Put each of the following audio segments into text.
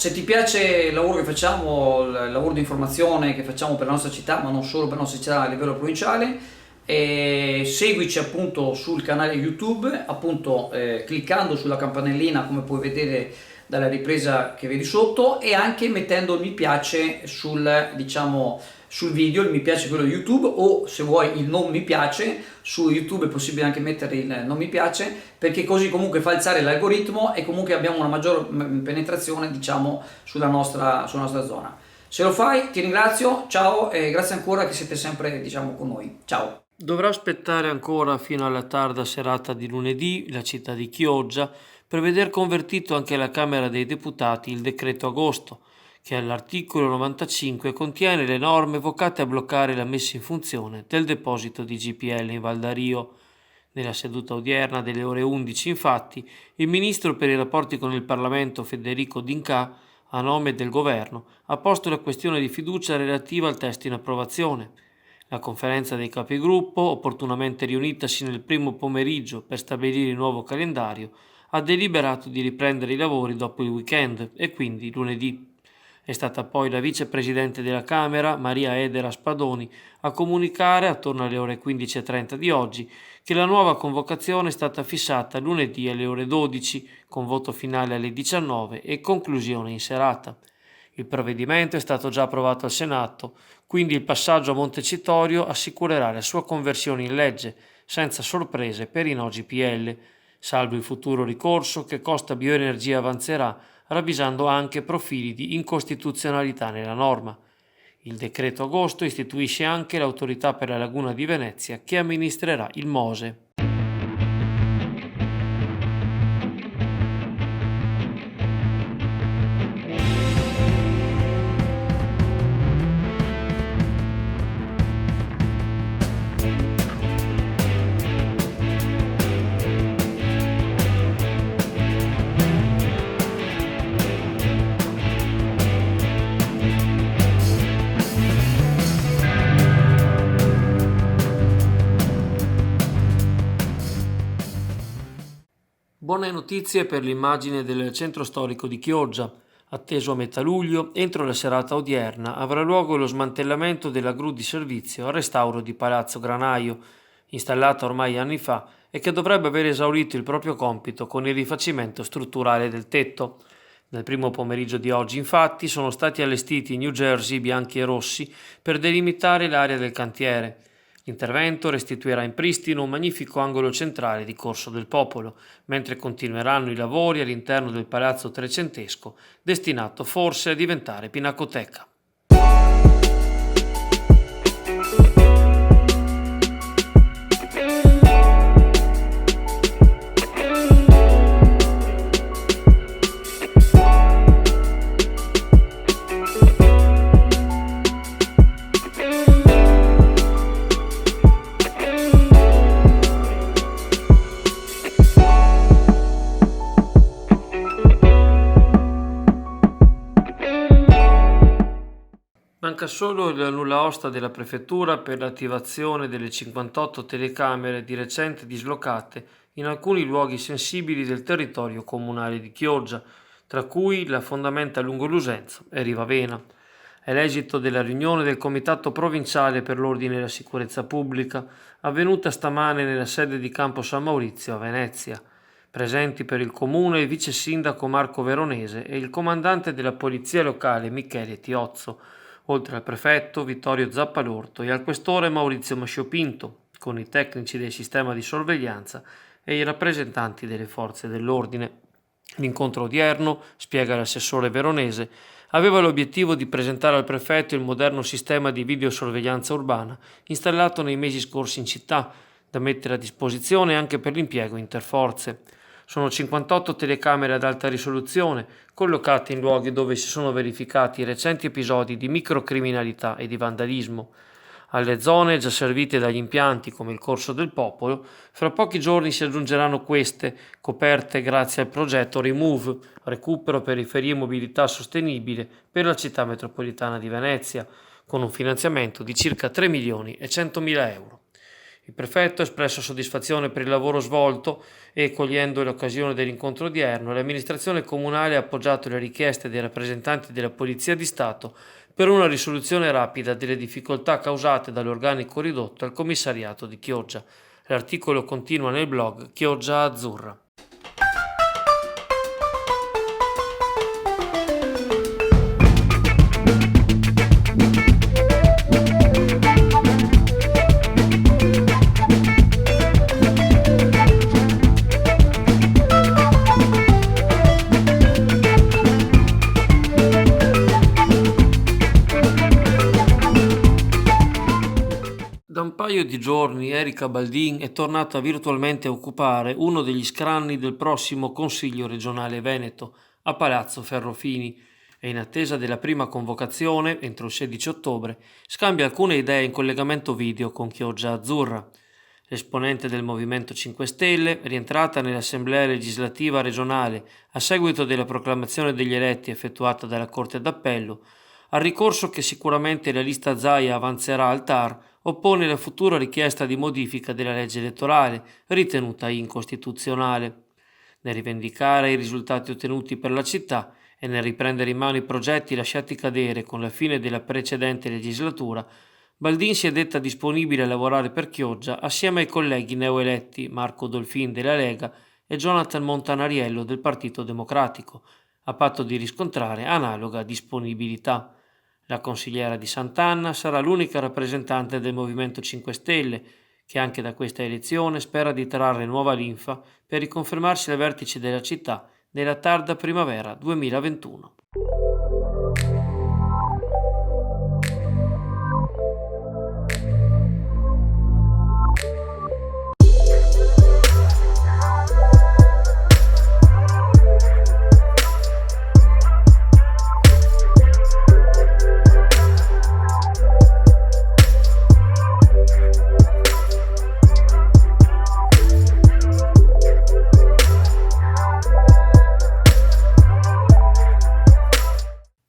se ti piace il lavoro che facciamo, il lavoro di informazione che facciamo per la nostra città, ma non solo per la nostra città a livello provinciale, seguici appunto sul canale YouTube, appunto cliccando sulla campanellina come puoi vedere dalla ripresa che vedi sotto, e anche mettendo il mi piace sul video, il mi piace quello di YouTube, o se vuoi il non mi piace su YouTube è possibile anche mettere il non mi piace, perché così comunque fa alzare l'algoritmo e comunque abbiamo una maggior penetrazione sulla nostra zona. Se lo fai ti ringrazio, ciao, e grazie ancora che siete sempre con noi. Ciao. Dovrà aspettare ancora fino alla tarda serata di lunedì la città di Chioggia per veder convertito anche alla Camera dei Deputati il decreto agosto, che all'articolo 95 contiene le norme vocate a bloccare la messa in funzione del deposito di GPL in Val d'Ario. Nella seduta odierna delle ore 11, infatti, il ministro per i rapporti con il Parlamento Federico D'Incà, a nome del governo, ha posto la questione di fiducia relativa al testo in approvazione. La conferenza dei capigruppo, opportunamente riunitasi nel primo pomeriggio per stabilire il nuovo calendario, ha deliberato di riprendere i lavori dopo il weekend e quindi lunedì. È stata poi la vicepresidente della Camera, Maria Edera Spadoni, a comunicare, attorno alle ore 15:30 di oggi, che la nuova convocazione è stata fissata lunedì alle ore 12, con voto finale alle 19 e conclusione in serata. Il provvedimento è stato già approvato al Senato, quindi il passaggio a Montecitorio assicurerà la sua conversione in legge, senza sorprese per i no GPL, salvo il futuro ricorso che Costa Bioenergia avanzerà, ravvisando anche profili di incostituzionalità nella norma. Il decreto agosto istituisce anche l'Autorità per la Laguna di Venezia che amministrerà il Mose. Buone notizie per l'immagine del centro storico di Chioggia. Atteso a metà luglio, entro la serata odierna avrà luogo lo smantellamento della gru di servizio al restauro di Palazzo Granaio, installata ormai anni fa e che dovrebbe aver esaurito il proprio compito con il rifacimento strutturale del tetto. Nel primo pomeriggio di oggi, infatti, sono stati allestiti New Jersey bianchi e rossi per delimitare l'area del cantiere. L'intervento restituirà in pristino un magnifico angolo centrale di Corso del Popolo, mentre continueranno i lavori all'interno del palazzo trecentesco, destinato forse a diventare pinacoteca. Manca solo il nulla osta della prefettura per l'attivazione delle 58 telecamere di recente dislocate in alcuni luoghi sensibili del territorio comunale di Chioggia, tra cui la fondamenta lungo Lusenzo e Rivavena. È l'esito della riunione del Comitato Provinciale per l'Ordine e la Sicurezza Pubblica, avvenuta stamane nella sede di Campo San Maurizio a Venezia. Presenti per il comune il vice sindaco Marco Veronese e il comandante della polizia locale Michele Tiozzo, oltre al prefetto Vittorio Zappalorto e al questore Maurizio Masciopinto, con i tecnici del sistema di sorveglianza e i rappresentanti delle forze dell'ordine. L'incontro odierno, spiega l'assessore Veronese, aveva l'obiettivo di presentare al prefetto il moderno sistema di videosorveglianza urbana installato nei mesi scorsi in città, da mettere a disposizione anche per l'impiego interforze. Sono 58 telecamere ad alta risoluzione, collocate in luoghi dove si sono verificati recenti episodi di microcriminalità e di vandalismo. Alle zone già servite dagli impianti come il Corso del Popolo, fra pochi giorni si aggiungeranno queste, coperte grazie al progetto Remove, recupero periferie e mobilità sostenibile per la città metropolitana di Venezia, con un finanziamento di circa 3 milioni e 100.000 euro. Il prefetto ha espresso soddisfazione per il lavoro svolto e, cogliendo l'occasione dell'incontro odierno, l'amministrazione comunale ha appoggiato le richieste dei rappresentanti della Polizia di Stato per una risoluzione rapida delle difficoltà causate dall'organico ridotto al commissariato di Chioggia. L'articolo continua nel blog Chioggia Azzurra. Da un paio di giorni Erika Baldin è tornata virtualmente a occupare uno degli scranni del prossimo Consiglio regionale veneto, a Palazzo Ferrofini, e in attesa della prima convocazione, entro il 16 ottobre, scambia alcune idee in collegamento video con Chioggia Azzurra. L'esponente del Movimento 5 Stelle, rientrata nell'Assemblea legislativa regionale a seguito della proclamazione degli eletti effettuata dalla Corte d'Appello, al ricorso che sicuramente la lista Zaia avanzerà al TAR, oppone la futura richiesta di modifica della legge elettorale, ritenuta incostituzionale. Nel rivendicare i risultati ottenuti per la città e nel riprendere in mano i progetti lasciati cadere con la fine della precedente legislatura, Baldin si è detta disponibile a lavorare per Chioggia assieme ai colleghi neoeletti Marco Dolfin della Lega e Jonathan Montanariello del Partito Democratico, a patto di riscontrare analoga disponibilità. La consigliera di Sant'Anna sarà l'unica rappresentante del Movimento 5 Stelle, che anche da questa elezione spera di trarre nuova linfa per riconfermarsi al vertice della città nella tarda primavera 2021.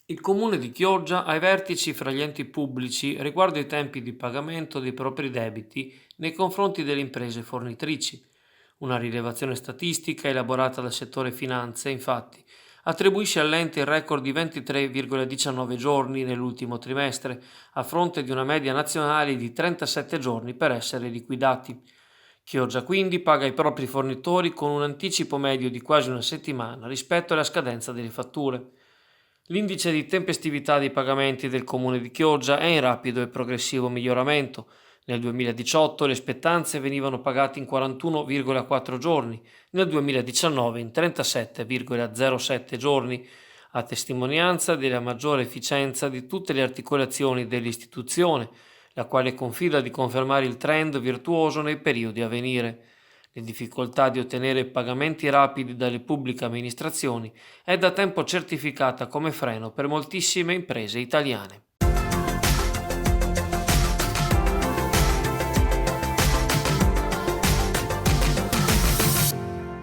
Il comune di Chioggia ha i vertici fra gli enti pubblici riguardo ai tempi di pagamento dei propri debiti nei confronti delle imprese fornitrici. Una rilevazione statistica elaborata dal settore finanze, infatti, attribuisce all'ente il record di 23,19 giorni nell'ultimo trimestre, a fronte di una media nazionale di 37 giorni per essere liquidati. Chioggia quindi paga i propri fornitori con un anticipo medio di quasi una settimana rispetto alla scadenza delle fatture. L'indice di tempestività dei pagamenti del comune di Chioggia è in rapido e progressivo miglioramento. Nel 2018 le spettanze venivano pagate in 41,4 giorni, nel 2019 in 37,07 giorni, a testimonianza della maggiore efficienza di tutte le articolazioni dell'istituzione, la quale confida di confermare il trend virtuoso nei periodi a venire. Le difficoltà di ottenere pagamenti rapidi dalle pubbliche amministrazioni è da tempo certificata come freno per moltissime imprese italiane.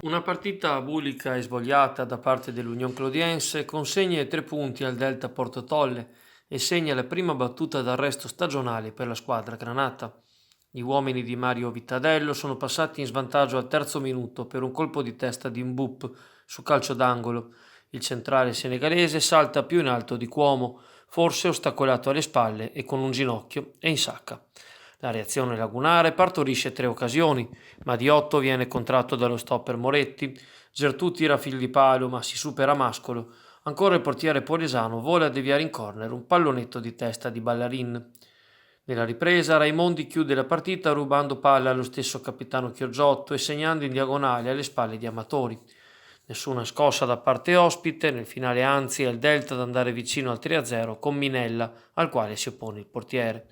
Una partita bulica e svogliata da parte dell'Union Clodiense consegna i 3 punti al Delta Porto Tolle e segna la prima battuta d'arresto stagionale per la squadra granata. Gli uomini di Mario Vittadello sono passati in svantaggio al terzo minuto per un colpo di testa di Mboup su calcio d'angolo. Il centrale senegalese salta più in alto di Cuomo, forse ostacolato alle spalle e con un ginocchio, e insacca. La reazione lagunare partorisce 3 occasioni, ma di 8 viene contratto dallo stopper Moretti. Gertù tira fil di palo ma si supera Mascolo. Ancora il portiere Polesano vola a deviare in corner un pallonetto di testa di Ballarin. Nella ripresa Raimondi chiude la partita rubando palla allo stesso capitano Chioggiotto e segnando in diagonale alle spalle di Amatori. Nessuna scossa da parte ospite, nel finale anzi è il Delta ad andare vicino al 3-0 con Minella, al quale si oppone il portiere.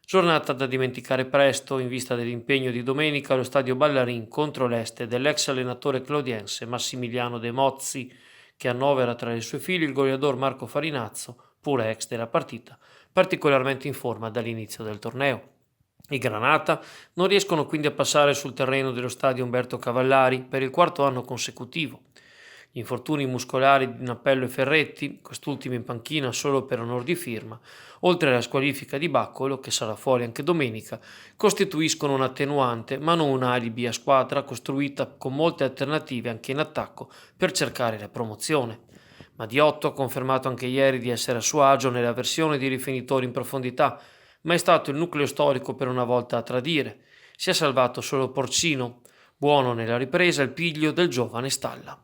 Giornata da dimenticare presto in vista dell'impegno di domenica allo stadio Ballarin contro l'Este dell'ex allenatore clodiense Massimiliano De Mozzi, che annovera tra le sue file il goleador Marco Farinazzo, pure ex della partita, particolarmente in forma dall'inizio del torneo. I Granata non riescono quindi a passare sul terreno dello stadio Umberto Cavallari per il 4º anno consecutivo. Gli infortuni muscolari di Nappello e Ferretti, quest'ultimo in panchina solo per onor di firma, oltre alla squalifica di Baccolo, che sarà fuori anche domenica, costituiscono un attenuante ma non un alibi a squadra costruita con molte alternative anche in attacco per cercare la promozione. Madiotto ha confermato anche ieri di essere a suo agio nella versione di rifinitori in profondità, ma è stato il nucleo storico per una volta a tradire. Si è salvato solo Porcino, buono nella ripresa il piglio del giovane Stalla.